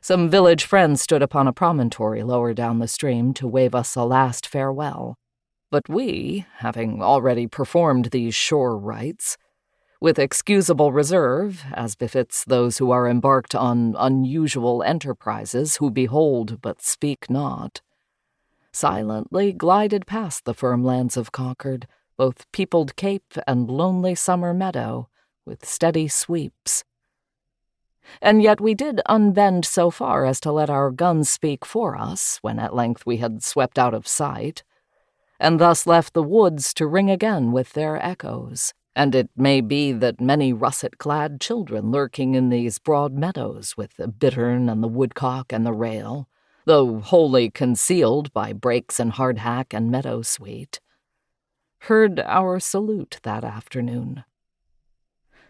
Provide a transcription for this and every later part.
Some village friends stood upon a promontory lower down the stream to wave us a last farewell. But we, having already performed these shore rites, with excusable reserve, as befits those who are embarked on unusual enterprises who behold but speak not, silently glided past the firm lands of Concord, both peopled cape and lonely summer meadow, with steady sweeps. And yet we did unbend so far as to let our guns speak for us when at length we had swept out of sight, and thus left the woods to ring again with their echoes. And it may be that many russet-clad children lurking in these broad meadows with the bittern and the woodcock and the rail, though wholly concealed by brakes and hardhack and meadow-sweet, heard our salute that afternoon.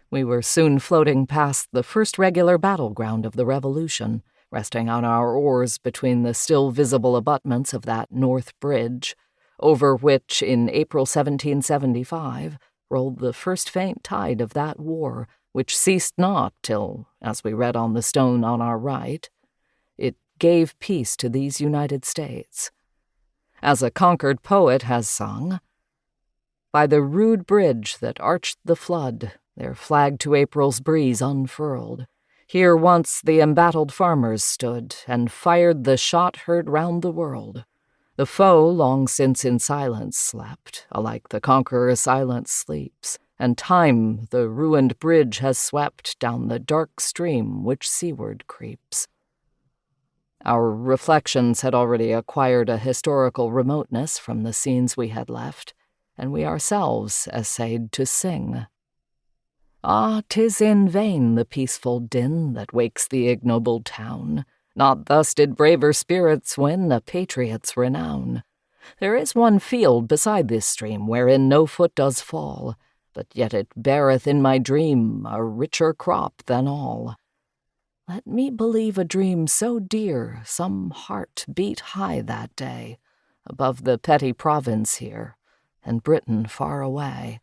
We were soon floating past the first regular battleground of the Revolution, resting on our oars between the still visible abutments of that North Bridge, over which, in April 1775, rolled the first faint tide of that war, which ceased not till, as we read on the stone on our right, it gave peace to these United States. As a Concord poet has sung, "By the rude bridge that arched the flood, their flag to April's breeze unfurled, here once the embattled farmers stood, and fired the shot heard round the world. The foe long since in silence slept, alike the conqueror silent sleeps, and time the ruined bridge has swept down the dark stream which seaward creeps." Our reflections had already acquired a historical remoteness from the scenes we had left, and we ourselves essayed to sing. Ah, 'tis in vain the peaceful din that wakes the ignoble town. Not thus did braver spirits win a patriot's renown. There is one field beside this stream wherein no foot does fall, but yet it beareth in my dream a richer crop than all. Let me believe a dream so dear some heart beat high that day, above the petty province here, and Britain far away.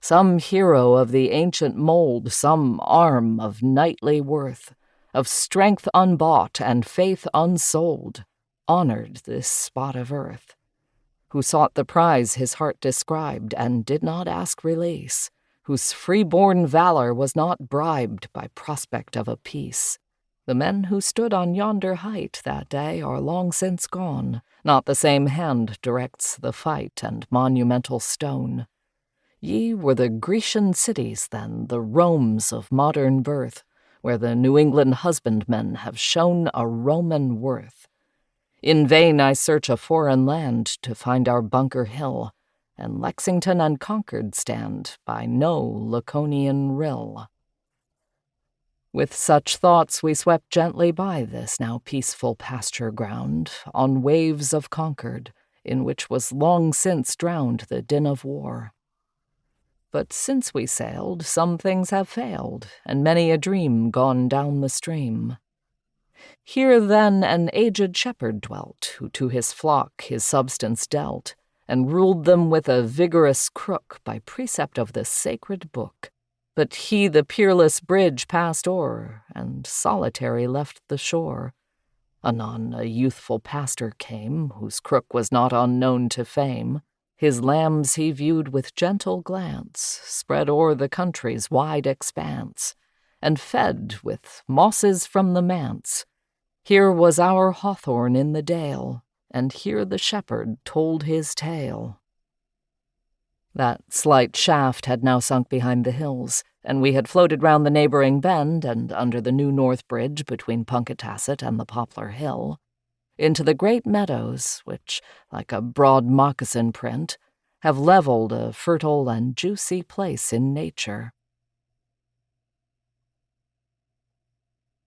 Some hero of the ancient mold, some arm of knightly worth, of strength unbought and faith unsold, honored this spot of earth, who sought the prize his heart described and did not ask release, whose free-born valor was not bribed by prospect of a peace. The men who stood on yonder height that day are long since gone, not the same hand directs the fight and monumental stone. Ye were the Grecian cities then, the Romes of modern birth, where the New England husbandmen have shown a Roman worth. In vain I search a foreign land to find our Bunker Hill, and Lexington and Concord stand by no Laconian rill. With such thoughts we swept gently by this now peaceful pasture ground, on waves of Concord, in which was long since drowned the din of war. But since we sailed, some things have failed, and many a dream gone down the stream. Here then an aged shepherd dwelt, who to his flock his substance dealt, and ruled them with a vigorous crook by precept of the sacred book. But he the peerless bridge passed o'er, and solitary left the shore. Anon a youthful pastor came, whose crook was not unknown to fame. His lambs he viewed with gentle glance, spread o'er the country's wide expanse, and fed with mosses from the manse. Here was our hawthorn in the dale, and here the shepherd told his tale. That slight shaft had now sunk behind the hills, and we had floated round the neighboring bend and under the new North Bridge between Punkatassett and the Poplar Hill, into the great meadows which, like a broad moccasin print, have leveled a fertile and juicy place in nature.